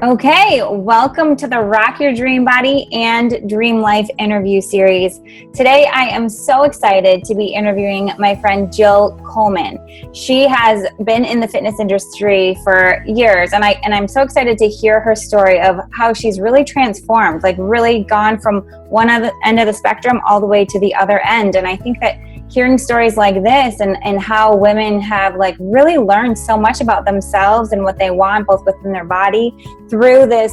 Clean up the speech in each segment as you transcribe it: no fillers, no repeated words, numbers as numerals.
Okay, welcome to the Rock Your Dream Body and Dream Life interview series. Today, I am so excited to be interviewing my friend Jill Coleman. She has been in the fitness industry for years, and I'm so excited to hear her story of how she's really transformed, like really gone from one end of the spectrum all the way to the other end. And I think that hearing stories like this and how women have like really learned so much about themselves and what they want both within their body through this,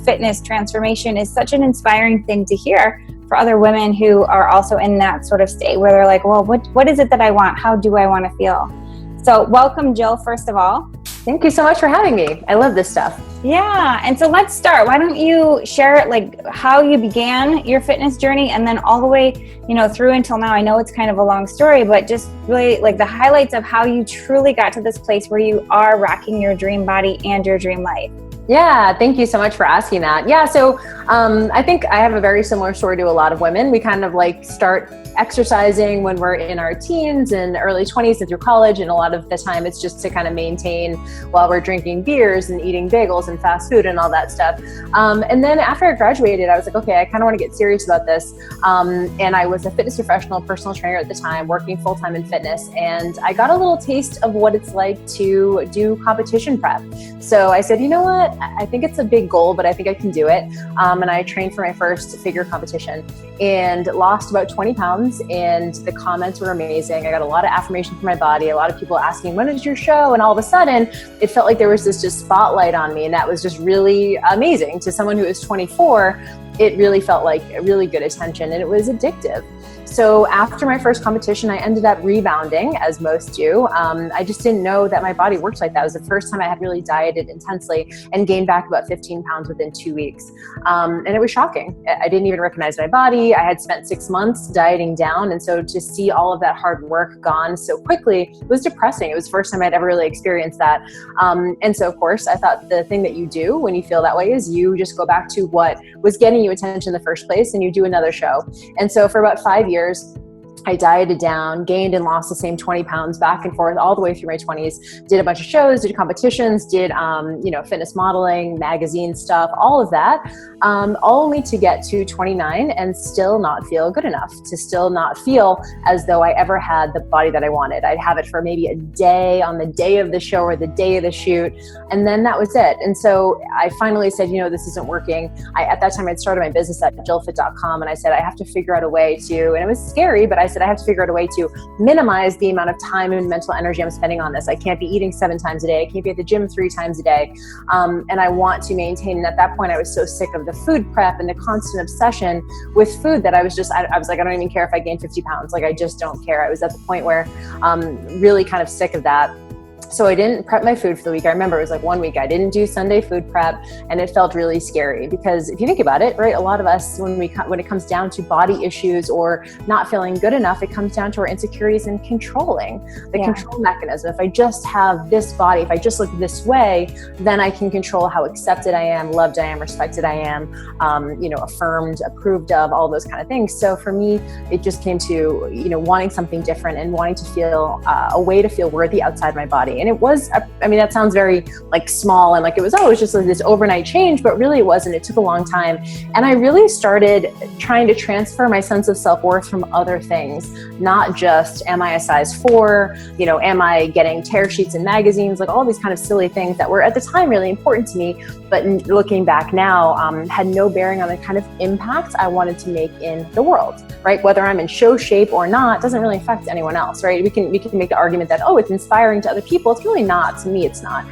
fitness transformation is such an inspiring thing to hear for other women who are also in that sort of state where they're like, well, what is it that I want? How do I want to feel? So welcome, Jill, first of all. Thank you so much for having me. I love this stuff. Yeah. And so let's start. Why don't you share like how you began your fitness journey and then all the way, through until now. I know it's kind of a long story, but just really like the highlights of how you truly got to this place where you are rocking your dream body and your dream life. Yeah, thank you so much for asking that. Yeah, so I think I have a very similar story to a lot of women. We kind of like start exercising when we're in our teens and early 20s and through college, and a lot of the time it's just to kind of maintain while we're drinking beers and eating bagels and fast food and all that stuff. And then after I graduated, I was like, okay, I kind of want to get serious about this. And I was a fitness professional, personal trainer at the time, working full-time in fitness, and I got a little taste of what it's like to do competition prep. So I said, you know what? I think it's a big goal, but I think I can do it. And I trained for my first figure competition and lost about 20 pounds. And the comments were amazing. I got a lot of affirmation from my body, a lot of people asking, when is your show? And all of a sudden, it felt like there was this just spotlight on me. And that was just really amazing. To someone who is 24, it really felt like a really good attention, and it was addictive. So after my first competition, I ended up rebounding, as most do. I just didn't know that my body worked like that. It was the first time I had really dieted intensely and gained back about 15 pounds within 2 weeks. And it was shocking. I didn't even recognize my body. I had spent 6 months dieting down. And so to see all of that hard work gone so quickly was depressing. It was the first time I'd ever really experienced that. And so, of course, I thought the thing that you do when you feel that way is you just go back to what was getting you attention in the first place and you do another show. And so for about 5 years, I dieted down, gained and lost the same 20 pounds back and forth all the way through my 20s, did a bunch of shows, did competitions, did, fitness modeling, magazine stuff, all of that, only to get to 29 and still not feel good enough, to still not feel as though I ever had the body that I wanted. I'd have it for maybe a day on the day of the show or the day of the shoot, and then that was it. And so I finally said, this isn't working. At that time, I'd started my business at JillFit.com, and I said, I have to figure out a way to, and it was scary, but I said, I have to figure out a way to minimize the amount of time and mental energy I'm spending on this. I can't be eating 7 times a day. I can't be at the gym 3 times a day. And I want to maintain, and at that point I was so sick of the food prep and the constant obsession with food that I was like, I don't even care if I gain 50 pounds. Like, I just don't care. I was at the point where really kind of sick of that. So I didn't prep my food for the week. I remember it was like 1 week I didn't do Sunday food prep, and it felt really scary because if you think about it, right, a lot of us, when it comes down to body issues or not feeling good enough, it comes down to our insecurities and controlling the control mechanism. If I just have this body, if I just look this way, then I can control how accepted I am, loved I am, respected I am, affirmed, approved of, all those kind of things. So for me, it just came to, wanting something different and wanting to feel a way to feel worthy outside my body. And it was, that sounds very like small and like it was just like this overnight change, but really it wasn't. It took a long time. And I really started trying to transfer my sense of self-worth from other things, not just, am I a size 4? Am I getting tear sheets in magazines? Like all these kind of silly things that were at the time really important to me, but looking back now, had no bearing on the kind of impact I wanted to make in the world, right? Whether I'm in show shape or not doesn't really affect anyone else, right? We can make the argument that, it's inspiring to other people. It's really not. To me, it's not.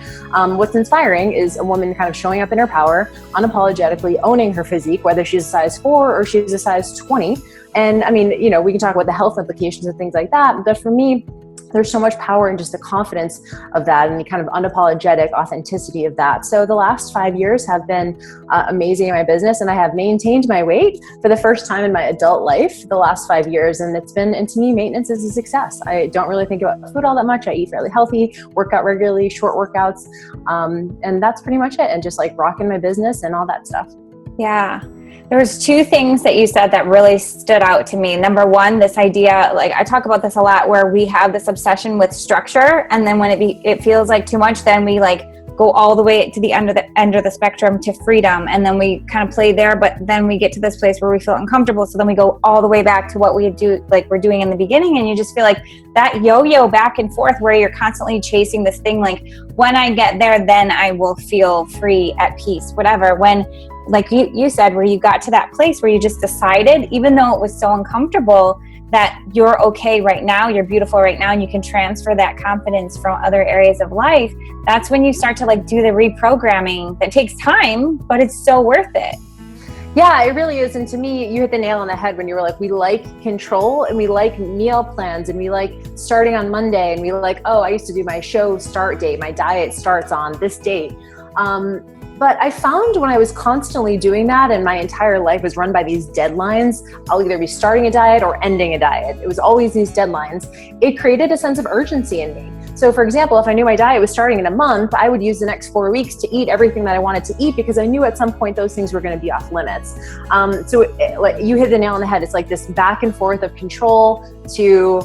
What's inspiring is a woman kind of showing up in her power, unapologetically owning her physique, whether she's a size 4 or she's a size 20. And we can talk about the health implications and things like that. But for me, there's so much power in just the confidence of that and the kind of unapologetic authenticity of that. So the last 5 years have been amazing in my business, and I have maintained my weight for the first time in my adult life the last 5 years. And to me, maintenance is a success. I don't really think about food all that much. I eat fairly healthy, work out regularly, short workouts. And that's pretty much it. And just like rocking my business and all that stuff. Yeah. There's 2 things that you said that really stood out to me. Number one, this idea, like I talk about this a lot, where we have this obsession with structure, and then when it feels like too much, then we like go all the way to the end of the spectrum to freedom, and then we kind of play there, but then we get to this place where we feel uncomfortable, so then we go all the way back to what we do, like we're doing in the beginning, and you just feel like that yo-yo back and forth where you're constantly chasing this thing, like when I get there, then I will feel free, at peace, whatever. When, like you said, where you got to that place where you just decided, even though it was so uncomfortable, that you're okay right now, you're beautiful right now, and you can transfer that confidence from other areas of life. That's when you start to like do the reprogramming. That takes time, but it's so worth it. Yeah, it really is. And to me, you hit the nail on the head when you were like, we like control, and we like meal plans, and we like starting on Monday, and we like, oh, I used to do my show start date, my diet starts on this date. But I found when I was constantly doing that, and my entire life was run by these deadlines, I'll either be starting a diet or ending a diet. It was always these deadlines. It created a sense of urgency in me. So for example, if I knew my diet was starting in a month, I would use the next 4 weeks to eat everything that I wanted to eat, because I knew at some point those things were going to be off limits. Like you hit the nail on the head. It's like this back and forth of control to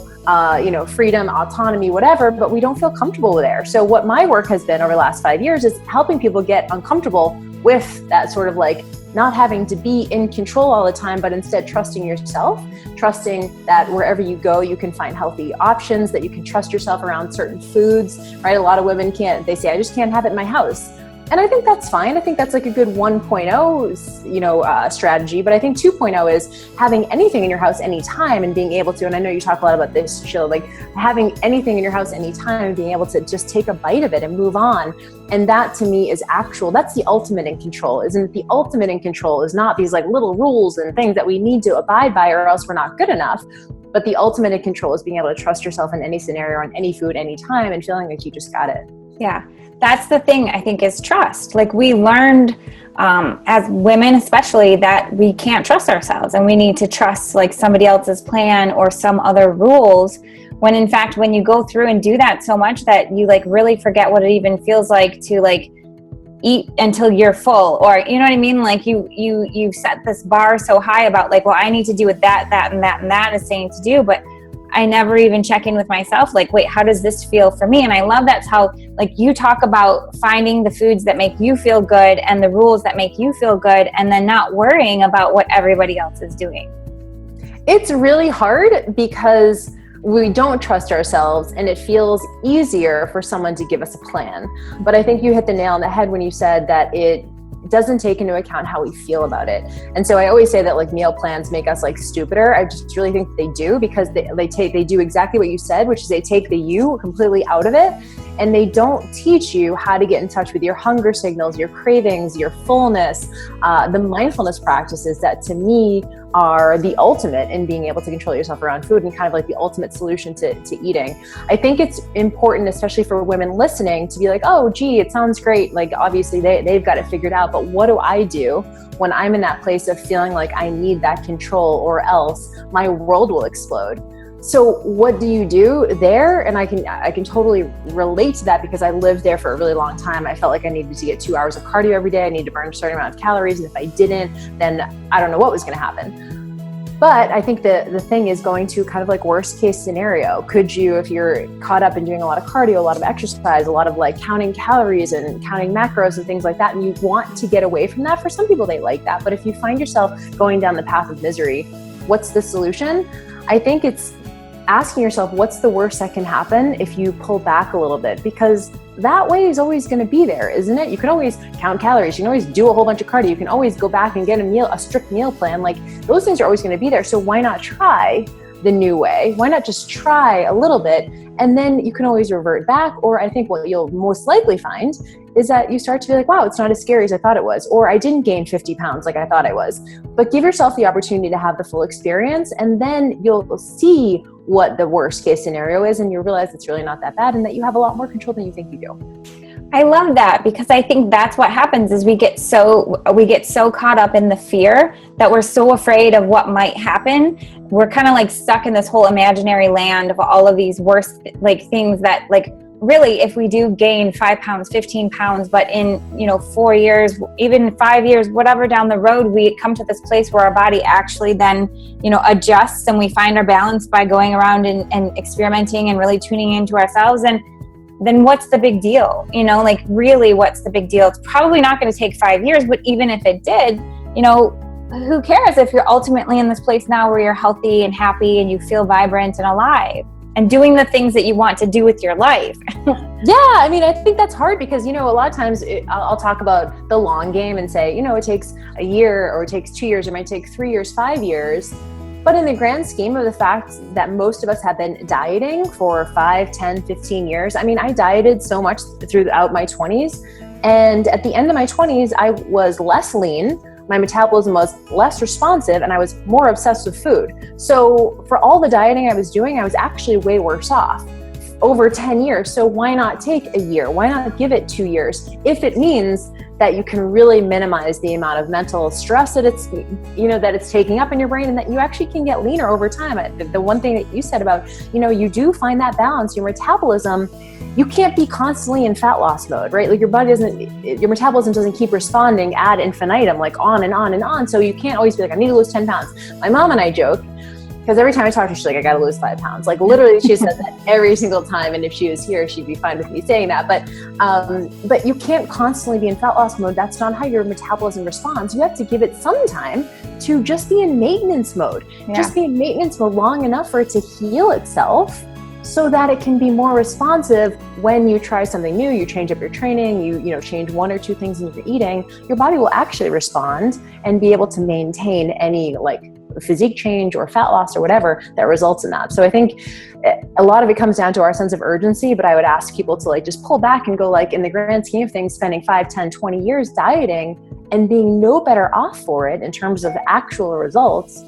freedom, autonomy, whatever, but we don't feel comfortable there. So what my work has been over the last 5 years is helping people get uncomfortable with that sort of like not having to be in control all the time, but instead trusting yourself, trusting that wherever you go, you can find healthy options, that you can trust yourself around certain foods, right? A lot of women they say, I just can't have it in my house. And I think that's fine. I think that's like a good 1.0, strategy. But I think 2.0 is having anything in your house anytime and being able to, and I know you talk a lot about this, Jill, like having anything in your house anytime and being able to just take a bite of it and move on. And that to me is that's the ultimate in control. Isn't the ultimate in control is not these like little rules and things that we need to abide by or else we're not good enough. But the ultimate in control is being able to trust yourself in any scenario, on any food, anytime, and feeling like you just got it. Yeah. That's the thing, I think, is trust. Like we learned as women especially that we can't trust ourselves, and we need to trust like somebody else's plan or some other rules, when in fact when you go through and do that so much that you like really forget what it even feels like to like eat until you're full, or you know what I mean, like you set this bar so high about like, well, I need to do what that and that is saying to do, but I never even check in with myself, like, wait, how does this feel for me? And I love that's how, like, you talk about finding the foods that make you feel good and the rules that make you feel good, and then not worrying about what everybody else is doing. It's really hard because we don't trust ourselves, and it feels easier for someone to give us a plan. But I think you hit the nail on the head when you said that it doesn't take into account how we feel about it. And so I always say that like meal plans make us like stupider. I just really think they do, because they do exactly what you said, which is they take the you completely out of it, and they don't teach you how to get in touch with your hunger signals, your cravings, your fullness, the mindfulness practices that to me are the ultimate in being able to control yourself around food, and kind of like the ultimate solution to eating. I think it's important, especially for women listening, to be like, oh, gee, it sounds great. Like obviously they've got it figured out, but what do I do when I'm in that place of feeling like I need that control or else my world will explode? So what do you do there? And I can totally relate to that, because I lived there for a really long time. I felt like I needed to get 2 hours of cardio every day. I needed to burn a certain amount of calories. And if I didn't, then I don't know what was going to happen. But I think the thing is going to kind of like worst case scenario. Could you, if you're caught up in doing a lot of cardio, a lot of exercise, a lot of like counting calories and counting macros and things like that, and you want to get away from that, for some people they like that. But if you find yourself going down the path of misery, what's the solution? I think it's asking yourself, what's the worst that can happen if you pull back a little bit? Because that way is always going to be there, isn't it? You can always count calories. You can always do a whole bunch of cardio. You can always go back and get a strict meal plan. Like those things are always going to be there. So why not try the new way? Why not just try a little bit? And then you can always revert back. Or I think what you'll most likely find is that you start to be like, wow, it's not as scary as I thought it was. Or I didn't gain 50 pounds like I thought I was. But give yourself the opportunity to have the full experience, and then you'll see what the worst case scenario is, and you realize it's really not that bad, and that you have a lot more control than you think you do. I love that, because I think that's what happens is we get so caught up in the fear that we're so afraid of what might happen. We're kind of like stuck in this whole imaginary land of all of these worst like things that like really, if we do gain 5 pounds, 15 pounds, but in 4 years, even 5 years, whatever down the road, we come to this place where our body actually then adjusts, and we find our balance by going around and experimenting and really tuning into ourselves. And then what's the big deal? You know, like really, what's the big deal? It's probably not going to take 5 years, but even if it did, you know, who cares if you're ultimately in this place now where you're healthy and happy and you feel vibrant and alive and doing the things that you want to do with your life. Yeah, I mean, I think that's hard because, you know, a lot of times I'll talk about the long game and say, you know, it takes a year or it takes 2 years, it might take 3 years, 5 years. But in the grand scheme of the fact that most of us have been dieting for 5, 10, 15 years, I mean, I dieted so much throughout my 20s. And at the end of my 20s, I was less lean, my metabolism was less responsive, and I was more obsessed with food. So for all the dieting I was doing, I was actually way worse off over 10 years. So why not take a year? Why not give it 2 years? If it means that you can really minimize the amount of mental stress that it's, you know, that it's taking up in your brain, and that you actually can get leaner over time. The one thing that you said about, you know, you do find that balance, your metabolism, you can't be constantly in fat loss mode, right? Like your metabolism doesn't keep responding ad infinitum, like on and on and on. So you can't always be like, I need to lose 10 pounds. My mom and I joke, because every time I talk to her, she's like, I got to lose 5 pounds. Like literally she says that every single time. And if she was here, she'd be fine with me saying that. But you can't constantly be in fat loss mode. That's not how your metabolism responds. You have to give it some time to just be in maintenance mode. Yeah. Just be in maintenance mode long enough for it to heal itself so that it can be more responsive when you try something new, you change up your training, you know, change 1 or 2 things in your eating, your body will actually respond and be able to maintain any like physique change or fat loss or whatever that results in that. So I think a lot of it comes down to our sense of urgency, but I would ask people to like just pull back and go like, in the grand scheme of things, spending 5, 10, 20 years dieting and being no better off for it in terms of actual results,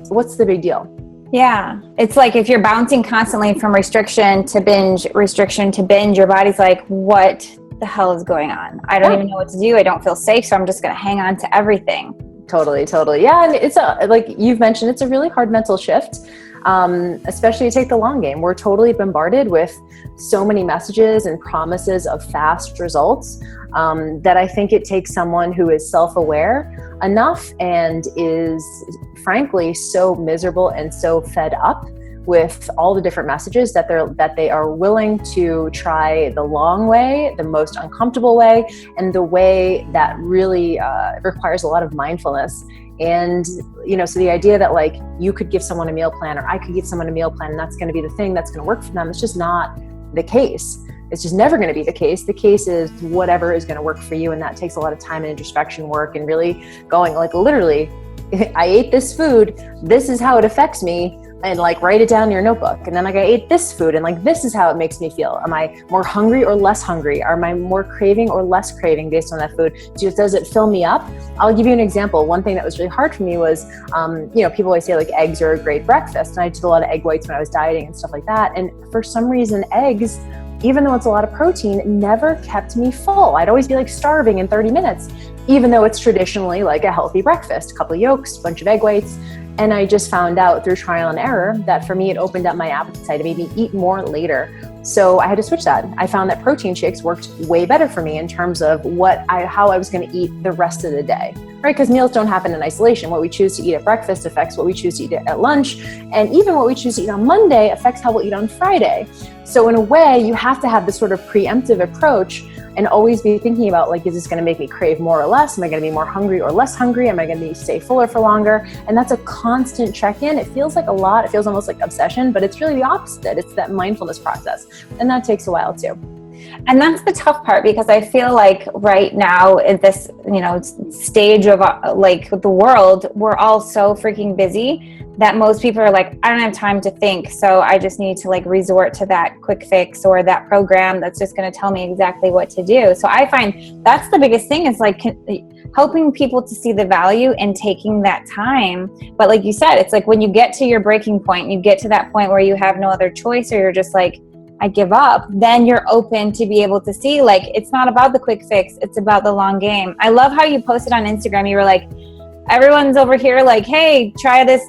what's the big deal? Yeah. It's like if you're bouncing constantly from restriction to binge, your body's like, what the hell is going on? I don't even know what to do. I don't feel safe. So I'm just going to hang on to everything. Totally. Yeah. And it's like you've mentioned, it's a really hard mental shift, especially to take the long game. We're totally bombarded with so many messages and promises of fast results that I think it takes someone who is self-aware enough and is frankly so miserable and so fed up with all the different messages that they are willing to try the long way, the most uncomfortable way, and the way that really requires a lot of mindfulness. And, you know, so the idea that like you could give someone a meal plan or I could give someone a meal plan and that's going to be the thing that's going to work for them, it's just not the case. It's just never going to be the case. The case is whatever is going to work for you. And that takes a lot of time and introspection work and really going like literally, I ate this food, this is how it affects me. And like write it down in your notebook. And then like I ate this food and like this is how it makes me feel. Am I more hungry or less hungry? Am I more craving or less craving based on that food? Does it fill me up? I'll give you an example. One thing that was really hard for me was, you know, people always say like eggs are a great breakfast. And I did a lot of egg whites when I was dieting and stuff like that. And for some reason, eggs, even though it's a lot of protein, never kept me full. I'd always be like starving in 30 minutes, even though it's traditionally like a healthy breakfast, a couple of yolks, a bunch of egg whites. And I just found out through trial and error that for me, it opened up my appetite. It made me eat more later. So I had to switch that. I found that protein shakes worked way better for me in terms of how I was going to eat the rest of the day, right? Because meals don't happen in isolation. What we choose to eat at breakfast affects what we choose to eat at lunch. And even what we choose to eat on Monday affects how we'll eat on Friday. So in a way, you have to have this sort of preemptive approach and always be thinking about like, is this going to make me crave more or less? Am I going to be more hungry or less hungry? Am I going to stay fuller for longer? And that's a constant check-in. It feels like a lot. It feels almost like obsession, but it's really the opposite. It's that mindfulness process. And that takes a while too. And that's the tough part, because I feel like right now at this, you know, stage of like the world, we're all so freaking busy that most people are like, I don't have time to think. So I just need to like resort to that quick fix or that program that's just going to tell me exactly what to do. So I find that's the biggest thing, is like helping people to see the value in taking that time. But like you said, it's like when you get to your breaking point, you get to that point where you have no other choice, or you're just like, I give up, then you're open to be able to see like, it's not about the quick fix, it's about the long game. I love how you posted on Instagram, you were like, everyone's over here like, hey, try this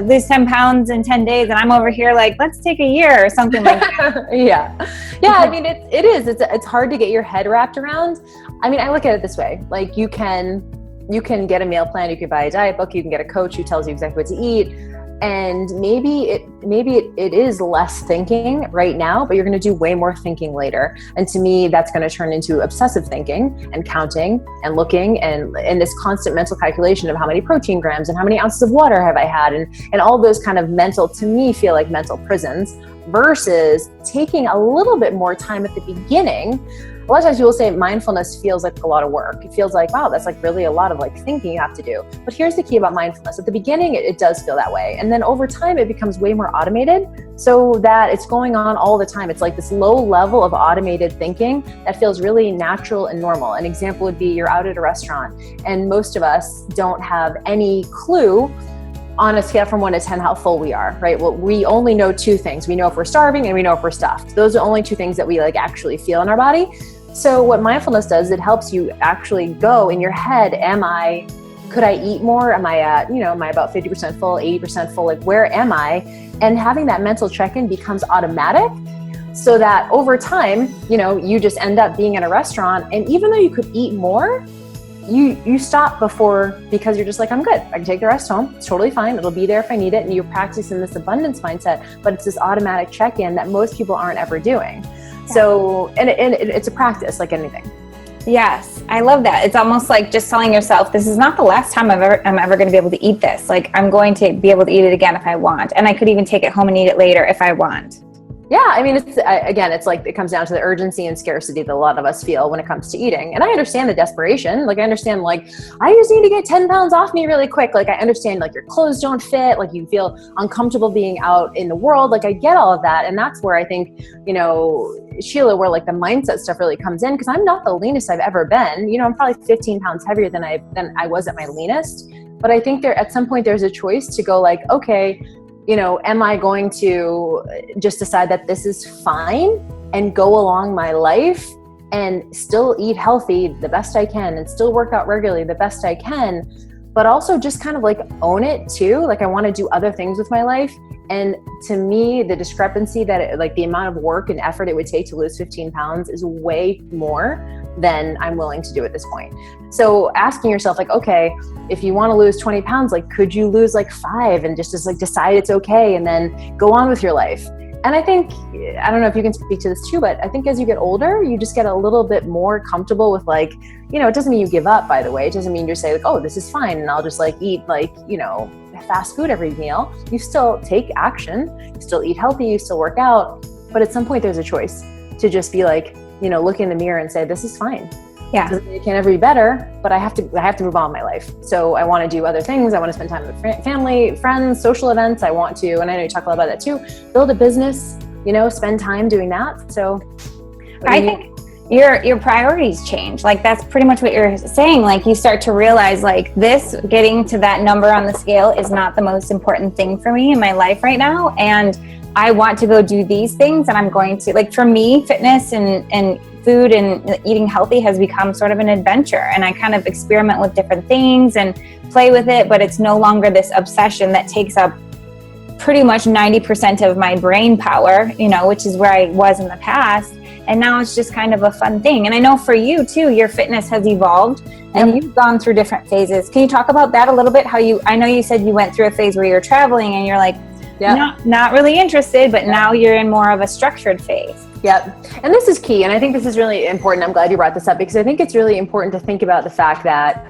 lose 10 pounds in 10 days. And I'm over here like, let's take a year or something like that. Yeah. I mean, it's hard to get your head wrapped around. I mean, I look at it this way, like you can get a meal plan, you can buy a diet book, you can get a coach who tells you exactly what to eat. And maybe it is less thinking right now, but you're going to do way more thinking later. And to me, that's going to turn into obsessive thinking and counting and looking and this constant mental calculation of how many protein grams and how many ounces of water have I had, and all those kind of mental, to me, feel like mental prisons, versus taking a little bit more time at the beginning. A lot of times people say mindfulness feels like a lot of work. It feels like, wow, that's like really a lot of like thinking you have to do. But here's the key about mindfulness. At the beginning, it does feel that way. And then over time, it becomes way more automated so that it's going on all the time. It's like this low level of automated thinking that feels really natural and normal. An example would be you're out at a restaurant and most of us don't have any clue on a scale from 1 to 10 how full we are, right? Well, we only know two things. We know if we're starving and we know if we're stuffed. Those are only two things that we like actually feel in our body. So what mindfulness does, it helps you actually go in your head, could I eat more? Am I at, am I about 50% full, 80% full? Like, where am I? And having that mental check-in becomes automatic so that over time, you just end up being in a restaurant. And even though you could eat more, you stop before, because you're just like, I'm good. I can take the rest home. It's totally fine. It'll be there if I need it. And you're practicing this abundance mindset, but it's this automatic check-in that most people aren't ever doing. Yeah. So, and it's a practice like anything. Yes, I love that. It's almost like just telling yourself, this is not the last time I'm ever going to be able to eat this. Like, I'm going to be able to eat it again if I want. And I could even take it home and eat it later if I want. Yeah, I mean, it's like, it comes down to the urgency and scarcity that a lot of us feel when it comes to eating. And I understand the desperation. Like, I understand, like, I just need to get 10 pounds off me really quick. Like, I understand, like, your clothes don't fit. Like, you feel uncomfortable being out in the world. Like, I get all of that. And that's where I think, Sheila, where like the mindset stuff really comes in, because I'm not the leanest I've ever been. I'm probably 15 pounds heavier than I was at my leanest. But I think at some point there's a choice to go like, okay, am I going to just decide that this is fine and go along my life and still eat healthy the best I can and still work out regularly the best I can, but also just kind of like own it too. Like, I want to do other things with my life. And to me, the discrepancy that the amount of work and effort it would take to lose 15 pounds is way more than I'm willing to do at this point. So asking yourself, like, okay, if you want to lose 20 pounds, like, could you lose like 5 and just like decide it's okay and then go on with your life? And I think, I don't know if you can speak to this too, but I think as you get older, you just get a little bit more comfortable with like, it doesn't mean you give up, by the way. It doesn't mean you say like, oh, this is fine, and I'll just like eat like, fast food every meal. You still take action, you still eat healthy, you still work out. But at some point there's a choice to just be like, look in the mirror and say, this is fine. Yeah. It can never be better, but I have to move on in my life. So I want to do other things. I want to spend time with family, friends, social events. I want to, and I know you talk a lot about that too, build a business, spend time doing that. So I think your priorities change. Like, that's pretty much what you're saying. Like, you start to realize like getting to that number on the scale is not the most important thing for me in my life right now. And I want to go do these things, and I'm going to, like, for me, fitness and food and eating healthy has become sort of an adventure. And I kind of experiment with different things and play with it, but it's no longer this obsession that takes up pretty much 90% of my brain power, which is where I was in the past. And now it's just kind of a fun thing. And I know for you too, your fitness has evolved and you've gone through different phases. Can you talk about that a little bit? I know you said you went through a phase where you're traveling and you're like, not really interested, but now you're in more of a structured phase. Yep. And this is key. And I think this is really important. I'm glad you brought this up, because I think it's really important to think about the fact that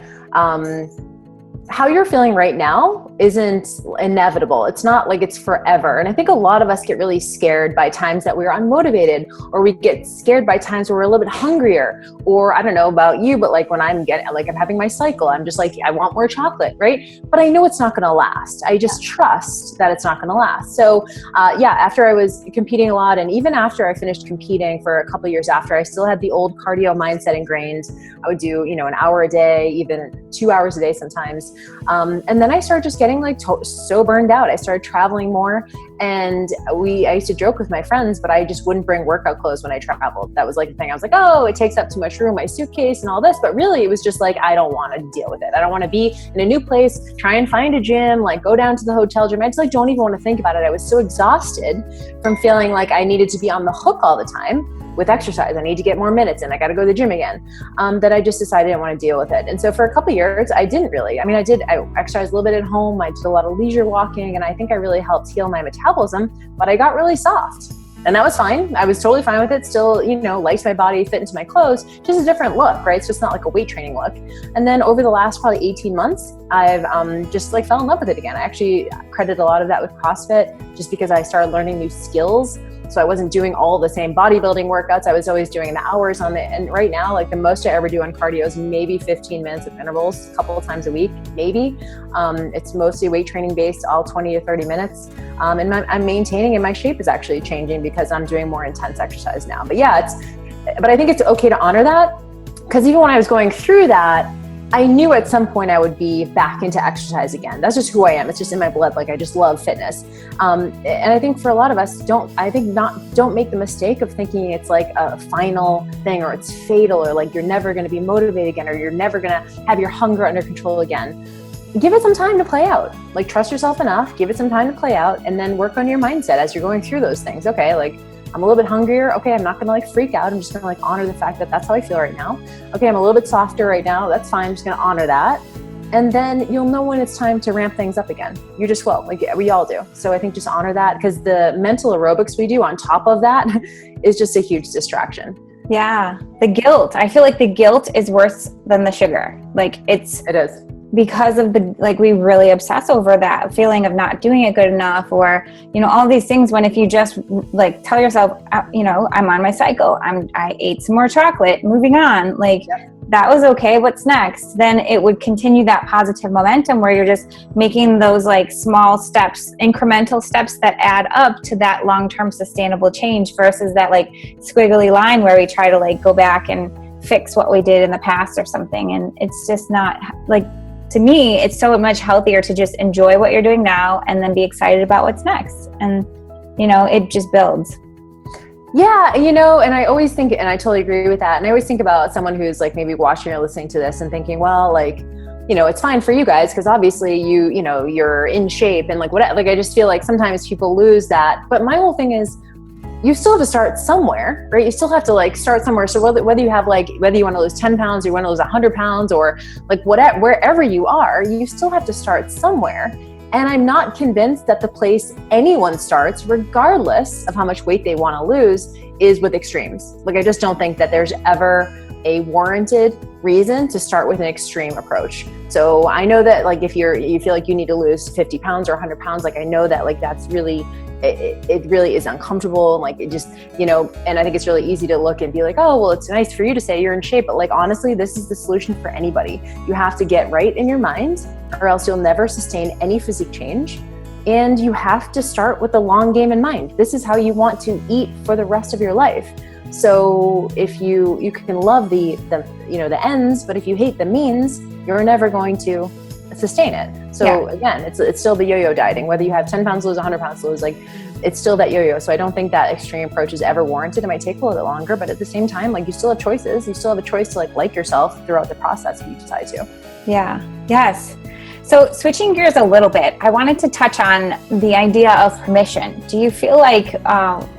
how you're feeling right now isn't inevitable. It's not like it's forever. And I think a lot of us get really scared by times that we're unmotivated, or we get scared by times where we're a little bit hungrier, or I don't know about you, but like when I'm having my cycle, I'm just like, I want more chocolate, right? But I know it's not going to last. I just trust that it's not going to last. So after I was competing a lot, and even after I finished competing for a couple of years after, I still had the old cardio mindset ingrained. I would do, an hour a day, even 2 hours a day sometimes. And then I started just getting like so burned out. I started traveling more, and I used to joke with my friends, but I just wouldn't bring workout clothes when I traveled. That was like the thing. I was like, oh, it takes up too much room, my suitcase and all this. But really it was just like, I don't want to deal with it. I don't want to be in a new place, try and find a gym, like go down to the hotel gym. I just like don't even want to think about it. I was so exhausted from feeling like I needed to be on the hook all the time with exercise. I need to get more minutes in. I got to go to the gym again. That I just decided I didn't want to deal with it. And so for a couple of years, I didn't really. I exercised a little bit at home, home. I did a lot of leisure walking, and I think I really helped heal my metabolism, but I got really soft. And that was fine. I was totally fine with it. Still, liked my body, fit into my clothes, just a different look, right? It's just not like a weight training look. And then over the last probably 18 months, I've just fell in love with it again. I actually credit a lot of that with CrossFit, just because I started learning new skills. So I wasn't doing all the same bodybuilding workouts. I was always doing the hours on it. And right now, the most I ever do on cardio is maybe 15 minutes of intervals, a couple of times a week, maybe. It's mostly weight training based, all 20 to 30 minutes. And I'm maintaining, and my shape is actually changing because I'm doing more intense exercise now. But yeah, but I think it's okay to honor that, because even when I was going through that, I knew at some point I would be back into exercise again. That's just who I am. It's just in my blood. I just love fitness. And I think for a lot of us, don't make the mistake of thinking it's a final thing, or it's fatal, or you're never going to be motivated again, or you're never going to have your hunger under control again. Give it some time to play out. Trust yourself enough, give it some time to play out, and then work on your mindset as you're going through those things. Okay, I'm a little bit hungrier. Okay, I'm not gonna freak out. I'm just gonna honor the fact that that's how I feel right now. Okay, I'm a little bit softer right now. That's fine. I'm just gonna honor that. And then you'll know when it's time to ramp things up again. You just will, we all do. So I think just honor that, because the mental aerobics we do on top of that is just a huge distraction. Yeah, the guilt. I feel like the guilt is worse than the sugar. It is. Because of we really obsess over that feeling of not doing it good enough, or all these things, when if you just tell yourself, I'm on my cycle, I ate some more chocolate, moving on, Yep. That was okay, what's next? Then it would continue that positive momentum where you're just making those small steps, incremental steps that add up to that long-term sustainable change, versus that squiggly line where we try to go back and fix what we did in the past or something. And it's just not to me, it's so much healthier to just enjoy what you're doing now and then be excited about what's next. And, it just builds. Yeah. And I always think, and I totally agree with that. And I always think about someone who's maybe watching or listening to this and thinking, well, it's fine for you guys, because obviously you're in shape and whatever. I just feel sometimes people lose that. But my whole thing is, you still have to start somewhere, right? You still have to start somewhere. So whether you have whether you want to lose 10 pounds or you want to lose 100 pounds or whatever, wherever you are, you still have to start somewhere. And I'm not convinced that the place anyone starts, regardless of how much weight they want to lose, is with extremes. I just don't think that there's ever a warranted reason to start with an extreme approach. So I know that if you feel you need to lose 50 pounds or 100 pounds, I know that that's really, it really is uncomfortable. And it just, and I think it's really easy to look and be oh, well, it's nice for you to say you're in shape, but honestly, this is the solution for anybody. You have to get right in your mind, or else you'll never sustain any physique change. And you have to start with the long game in mind. This is how you want to eat for the rest of your life. So if you can love the ends, but if you hate the means, you're never going to sustain it. So Again, it's still the yo-yo dieting, whether you have 10 pounds to lose, 100 pounds to lose, it's still that yo-yo. So I don't think that extreme approach is ever warranted. It might take a little bit longer, but at the same time, you still have choices. You still have a choice to like yourself throughout the process if you decide to. Yeah. Yes. So switching gears a little bit, I wanted to touch on the idea of permission. Do you feel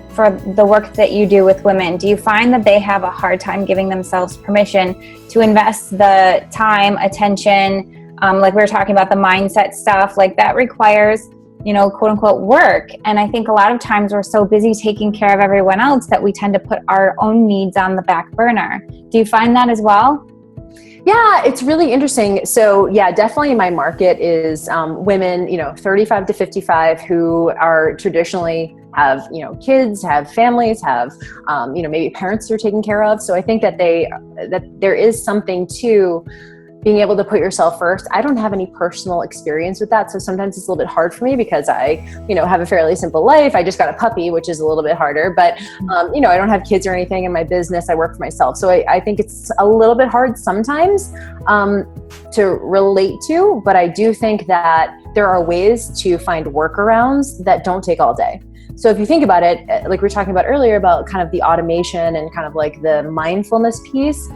for the work that you do with women, do you find that they have a hard time giving themselves permission to invest the time, attention, we were talking about the mindset stuff, that requires, quote unquote work. And I think a lot of times we're so busy taking care of everyone else that we tend to put our own needs on the back burner. Do you find that as well? Yeah, it's really interesting. So yeah, definitely my market is women, 35 to 55 who are traditionally have, kids, have families, have, maybe parents they're taking care of. So I think that there is something to being able to put yourself first. I don't have any personal experience with that. So sometimes it's a little bit hard for me because I, have a fairly simple life. I just got a puppy, which is a little bit harder, but, I don't have kids or anything in my business. I work for myself. So I think it's a little bit hard sometimes to relate to, but I do think that there are ways to find workarounds that don't take all day. So if you think about it, like we were talking about earlier about kind of the automation and kind of the mindfulness piece,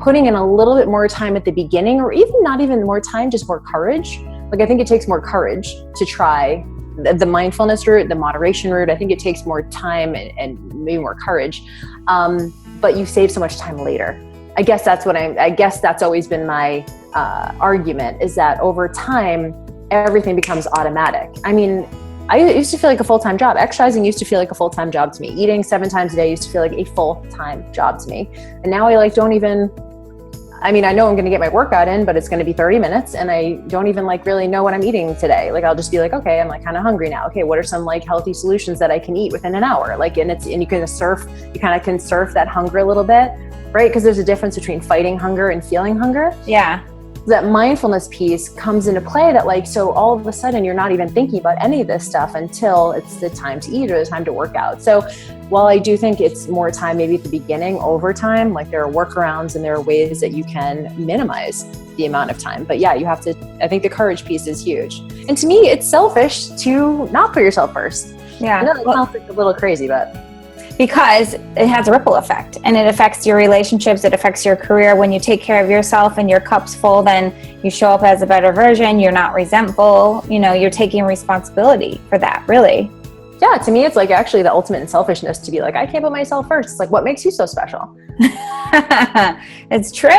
putting in a little bit more time at the beginning, or even not even more time, just more courage. I think it takes more courage to try the mindfulness route, the moderation route. I think it takes more time and maybe more courage, but you save so much time later. I guess that's always been my argument, is that over time, everything becomes automatic. I mean, I used to feel like a full-time job. Exercising used to feel like a full-time job to me. Eating 7 times a day used to feel like a full-time job to me. And now I don't even, I mean, I know I'm going to get my workout in, but it's going to be 30 minutes and I don't even really know what I'm eating today. I'll just be okay, I'm kind of hungry now. Okay, what are some healthy solutions that I can eat within an hour? And you kind of surf that hunger a little bit, right? Because there's a difference between fighting hunger and feeling hunger. Yeah. That mindfulness piece comes into play that so all of a sudden you're not even thinking about any of this stuff until it's the time to eat or the time to work out. So while I do think it's more time maybe at the beginning, over time, there are workarounds and there are ways that you can minimize the amount of time. But yeah, you have to, I think the courage piece is huge. And to me, it's selfish to not put yourself first. Yeah. I know it sounds a little crazy, but because it has a ripple effect and it affects your relationships, it affects your career. When you take care of yourself and your cup's full, then you show up as a better version. You're not resentful. You're taking responsibility for that, really. Yeah, to me, it's actually the ultimate in selfishness to be I can't put myself first. It's what makes you so special? It's true.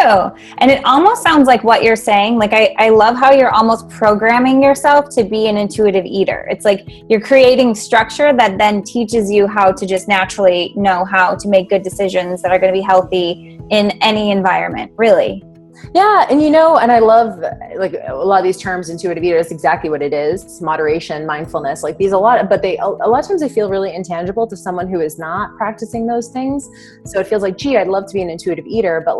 And it almost sounds like what you're saying. I love how you're almost programming yourself to be an intuitive eater. It's you're creating structure that then teaches you how to just naturally know how to make good decisions that are going to be healthy in any environment, really. Yeah. And and I love a lot of these terms, intuitive eater, is exactly what it is. Moderation, mindfulness, these a lot of times they feel really intangible to someone who is not practicing those things. So it feels gee, I'd love to be an intuitive eater, but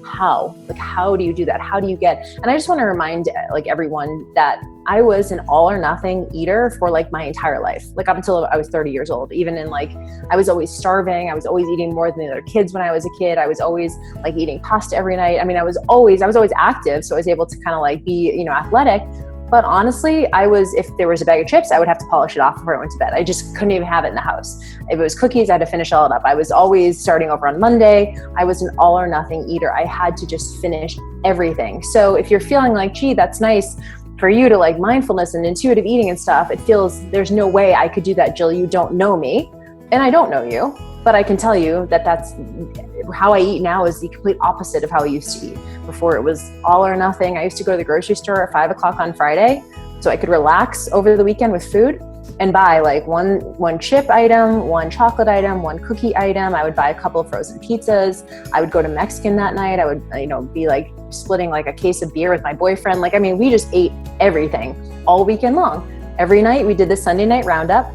how? How do you do that? How do you get? And I just want to remind everyone that I was an all or nothing eater for my entire life, up until I was 30 years old. Even in I was always starving. I was always eating more than the other kids when I was a kid. I was always eating pasta every night. I mean, I was always active. So I was able to kind of be, athletic. But honestly, if there was a bag of chips, I would have to polish it off before I went to bed. I just couldn't even have it in the house. If it was cookies, I had to finish all it up. I was always starting over on Monday. I was an all or nothing eater. I had to just finish everything. So if you're feeling gee, that's nice for you to mindfulness and intuitive eating and stuff, it feels there's no way I could do that, Jill. You don't know me and I don't know you, but I can tell you that that's how I eat now is the complete opposite of how I used to eat. Before it was all or nothing. I used to go to the grocery store at 5 o'clock on Friday so I could relax over the weekend with food and buy one chip item, one chocolate item, one cookie item. I would buy a couple of frozen pizzas. I would go to Mexican that night. I would, be splitting a case of beer with my boyfriend. We just ate everything all weekend long. Every night we did the Sunday night roundup,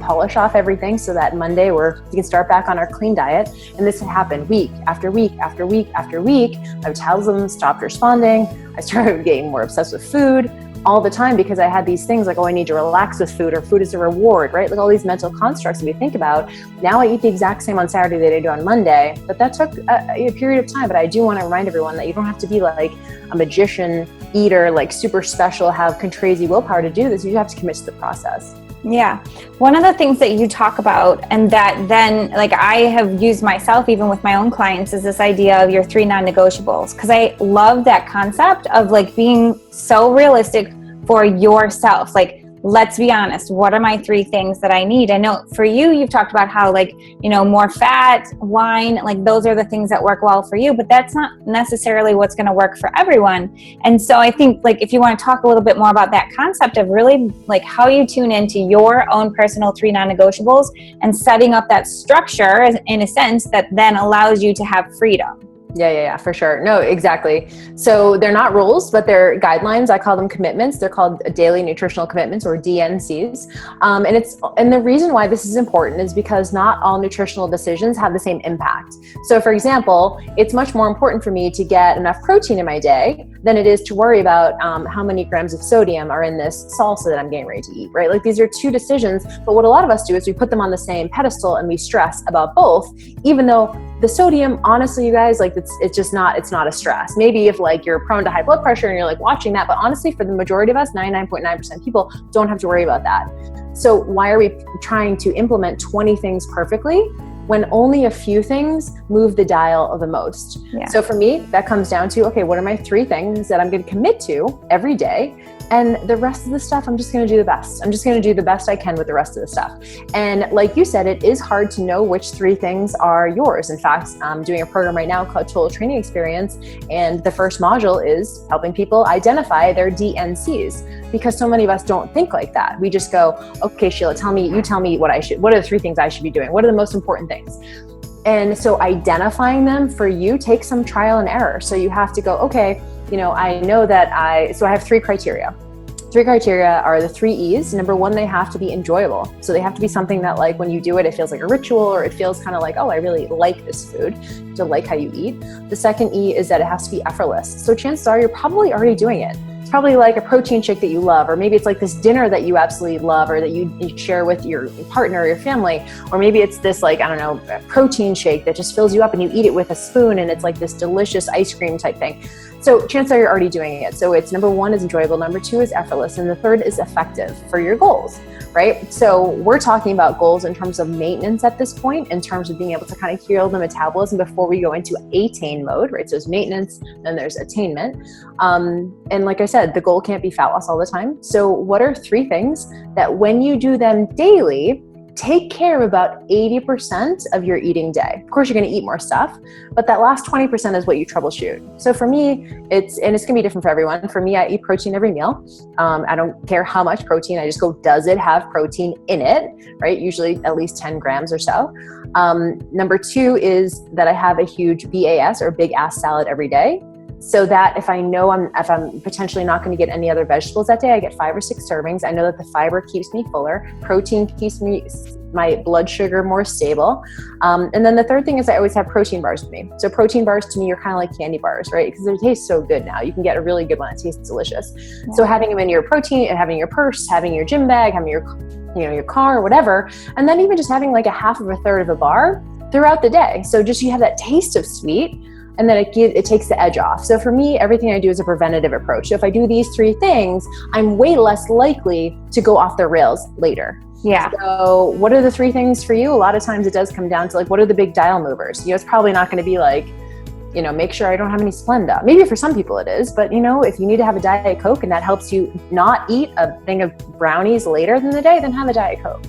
polish off everything so that Monday we can start back on our clean diet. And this had happened week after week after week after week. My metabolism stopped responding. I started getting more obsessed with food all the time because I had these things I need to relax with food, or food is a reward, right? All these mental constructs that we think about. Now I eat the exact same on Saturday that I do on Monday, but that took a period of time. But I do want to remind everyone that you don't have to be a magician eater, super special, have crazy willpower to do this. You have to commit to the process. Yeah. One of the things that you talk about, and that then I have used myself even with my own clients, is this idea of your 3 non-negotiables. Because I love that concept of being so realistic for yourself. Let's be honest, what are my 3 things that I need? I know for you, you've talked about how more fat, wine, those are the things that work well for you, but that's not necessarily what's going to work for everyone. And so I think if you want to talk a little bit more about that concept of really how you tune into your own personal 3 non-negotiables and setting up that structure in a sense that then allows you to have freedom. Yeah, for sure. No, exactly. So they're not rules, but they're guidelines. I call them commitments. They're called daily nutritional commitments, or DNCs. And the reason why this is important is because not all nutritional decisions have the same impact. So for example, it's much more important for me to get enough protein in my day than it is to worry about how many grams of sodium are in this salsa that I'm getting ready to eat, right? These are 2 decisions, but what a lot of us do is we put them on the same pedestal and we stress about both, even though the sodium, honestly, you guys, it's not a stress. Maybe if you're prone to high blood pressure and you're watching that, but honestly, for the majority of us, 99.9% of people don't have to worry about that. So why are we trying to implement 20 things perfectly when only a few things move the dial the most? Yeah. So for me, that comes down to, okay, what are my 3 things that I'm going to commit to every day And the rest of the stuff, I'm just going to do the best. I'm just going to do the best I can with the rest of the stuff. And like you said, it is hard to know which 3 things are yours. In fact, I'm doing a program right now called Total Training Experience. And the first module is helping people identify their DNCs, because so many of us don't think like that. We just go, okay, Sheila, you tell me what are the 3 things I should be doing? What are the most important things? And so identifying them for you takes some trial and error. So you have to go, okay, I know that I have 3 criteria. 3 criteria are the 3 E's. Number 1, they have to be enjoyable. So they have to be something that like when you do it, it feels like a ritual, or it feels kind of like, oh, I really like this food, to like how you eat. The second E is that it has to be effortless. So chances are you're probably already doing it. It's probably like a protein shake that you love, or maybe it's like this dinner that you absolutely love, or that you share with your partner or your family, or maybe it's this like, I don't know, protein shake that just fills you up and you eat it with a spoon and it's like this delicious ice cream type thing. So chances are you're already doing it. So it's number 1 is enjoyable, number 2 is effortless, and the third is effective for your goals, right? So we're talking about goals in terms of maintenance at this point, in terms of being able to kind of heal the metabolism before we go into attain mode, right? So there's maintenance, then there's attainment. And like I said, the goal can't be fat loss all the time. So what are 3 things that when you do them daily, take care of about 80% of your eating day? Of course, you're going to eat more stuff, but that last 20% is what you troubleshoot. So for me, it's going to be different for everyone. For me, I eat protein every meal. I don't care how much protein. I just go, does it have protein in it, right? Usually at least 10 grams or so. Number 2 is that I have a huge BAS, or big ass salad, every day. So that if I'm potentially not going to get any other vegetables that day, I get 5 or 6 servings. I know that the fiber keeps me fuller. Protein keeps my blood sugar more stable. And then the third thing is I always have protein bars with me. So protein bars to me are kind of like candy bars, right? Because they taste so good now. You can get a really good one that tastes delicious. Yeah. So having them in your protein and having your purse, having your gym bag, having your car or whatever, and then even just having like a half of a third of a bar throughout the day. So just you have that taste of sweet, and then it takes the edge off. So for me, everything I do is a preventative approach. So if I do these 3 things, I'm way less likely to go off the rails later. Yeah. So what are the 3 things for you? A lot of times it does come down to like, what are the big dial movers? It's probably not going to be like, make sure I don't have any Splenda. Maybe for some people it is, but if you need to have a Diet Coke and that helps you not eat a thing of brownies later in the day, then have a Diet Coke.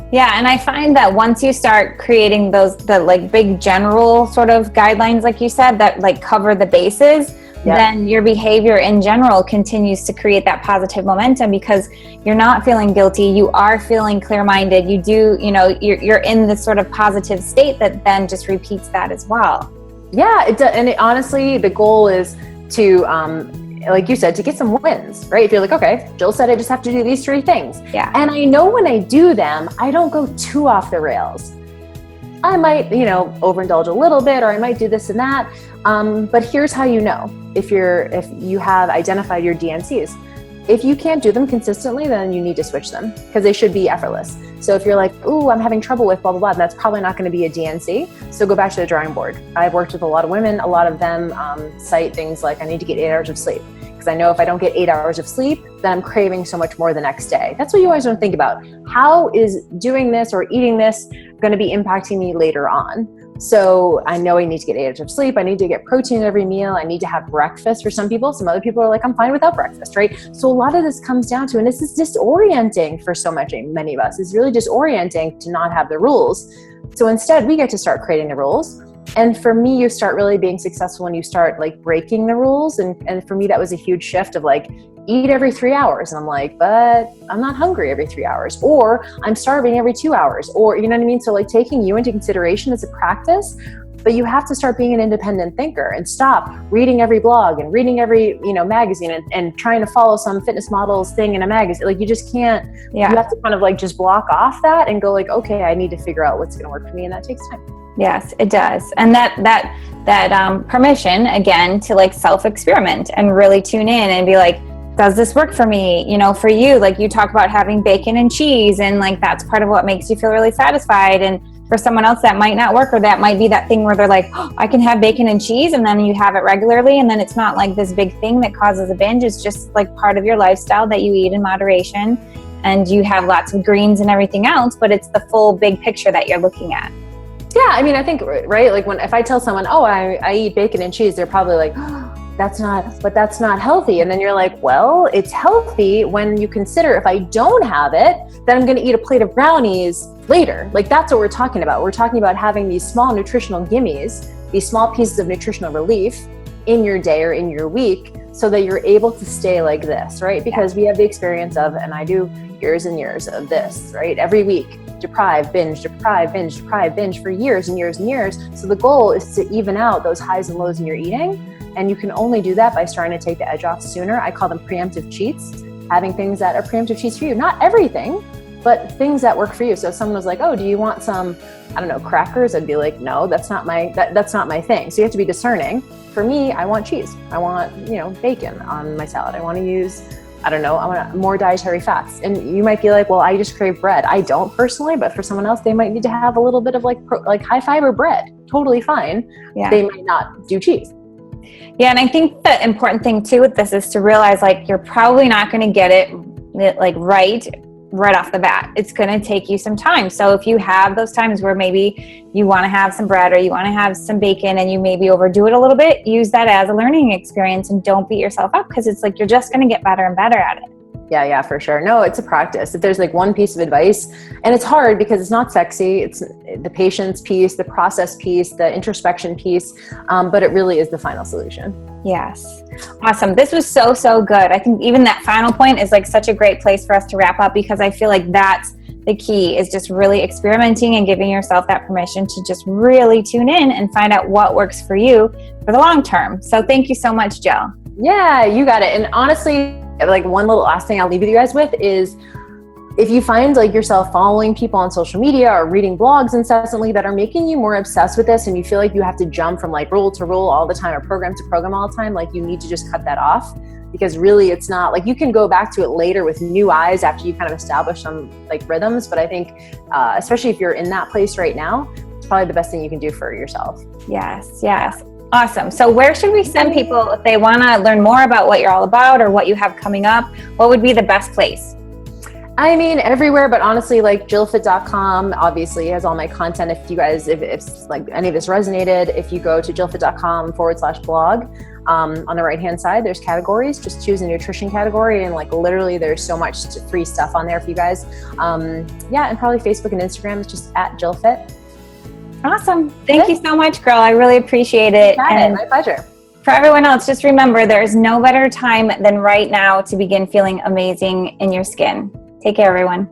Yeah, and I find that once you start creating the like big general sort of guidelines, like you said, that like cover the bases, then your behavior in general continues to create that positive momentum, because you're not feeling guilty, you are feeling clear-minded, you're in this sort of positive state that then just repeats that as well. Yeah, honestly, the goal is to, like you said, to get some wins, right? If you're like, okay, Jill said I just have to do these 3 things. Yeah. And I know when I do them, I don't go too off the rails. I might, overindulge a little bit, or I might do this and that. But here's how you know if you have identified your DNCs. If you can't do them consistently, then you need to switch them, because they should be effortless. So if you're like, ooh, I'm having trouble with blah, blah, blah, that's probably not going to be a DNC. So go back to the drawing board. I've worked with a lot of women. A lot of them cite things like, I need to get 8 hours of sleep. Because I know if I don't get 8 hours of sleep, then I'm craving so much more the next day. That's what you always want to think about. How is doing this or eating this going to be impacting me later on? So I know I need to get 8 hours of sleep. I need to get protein every meal. I need to have breakfast for some people. Some other people are like, I'm fine without breakfast, right? So a lot of this comes down to, and this is disorienting for many of us, it's really disorienting to not have the rules. So instead we get to start creating the rules. And for me, you start really being successful when you start like breaking the rules. And for me, that was a huge shift of like, eat every 3 hours. And I'm like, but I'm not hungry every 3 hours, or I'm starving every 2 hours, or you know what I mean? So like taking you into consideration as a practice, but you have to start being an independent thinker and stop reading every blog and reading every, magazine and trying to follow some fitness models thing in a magazine. Like you just can't, you have to kind of like just block off that and go like, okay, I need to figure out what's going to work for me. And that takes time. Yes, it does. And that permission again to like self-experiment and really tune in and be like, does this work for me? For you, like you talk about having bacon and cheese, and like that's part of what makes you feel really satisfied. And for someone else that might not work, or that might be that thing where they're like, oh, I can have bacon and cheese, and then you have it regularly, and then it's not like this big thing that causes a binge. It's just like part of your lifestyle that you eat in moderation, and you have lots of greens and everything else, but it's the full big picture that you're looking at. Yeah, I mean, I think, right, like if I tell someone, oh, I eat bacon and cheese, they're probably like, oh, that's not healthy. And then you're like, well, it's healthy when you consider if I don't have it, then I'm going to eat a plate of brownies later. Like that's what we're talking about. We're talking about having these small nutritional gimmies, these small pieces of nutritional relief in your day or in your week so that you're able to stay like this, right? Because we have the experience of, and I do years and years of this, right? Every week, deprive, binge, deprive, binge, deprive, binge for years and years and years. So the goal is to even out those highs and lows in your eating. And you can only do that by starting to take the edge off sooner. I call them preemptive cheats, having things that are preemptive cheats for you. Not everything, but things that work for you. So if someone was like, oh, do you want some, I don't know, crackers? I'd be like, no, that's not my thing. So you have to be discerning. For me, I want cheese. I want, bacon on my salad. I want to use, I want more dietary fats. And you might be like, well, I just crave bread. I don't personally, but for someone else, they might need to have a little bit of like high fiber bread. Totally fine. Yeah. They might not do cheese. Yeah. And I think the important thing too with this is to realize like, you're probably not going to get it like right off the bat. It's going to take you some time. So if you have those times where maybe you want to have some bread or you want to have some bacon and you maybe overdo it a little bit, use that as a learning experience and don't beat yourself up, because it's like you're just going to get better and better at it. Yeah, for sure. No, it's a practice. If there's like one piece of advice, and it's hard because it's not sexy, it's the patience piece, the process piece, the introspection piece, but it really is the final solution. Yes. Awesome. This was so good. I think even that final point is like such a great place for us to wrap up, because I feel like that's the key, is just really experimenting and giving yourself that permission to just really tune in and find out what works for you for the long term. So thank you so much, Jill. Yeah, you got it. And honestly, like one little last thing I'll leave with you guys with is, if you find like yourself following people on social media or reading blogs incessantly that are making you more obsessed with this, and you feel like you have to jump from like rule to rule all the time or program to program all the time, like you need to just cut that off, because really it's not like you can go back to it later with new eyes after you kind of establish some like rhythms. But I think especially if you're in that place right now, it's probably the best thing you can do for yourself. Yes. Awesome. So where should we send people if they want to learn more about what you're all about or what you have coming up? What would be the best place? I mean, everywhere, but honestly, like JillFit.com obviously has all my content. If you guys, if like any of this resonated, if you go to JillFit.com/blog, on the right-hand side, there's categories. Just choose a nutrition category, and like literally there's so much free stuff on there for you guys. And probably Facebook and Instagram is just @JillFit. Awesome. Thank you so much, girl. I really appreciate it. And my pleasure. For everyone else, just remember, there's no better time than right now to begin feeling amazing in your skin. Take care, everyone.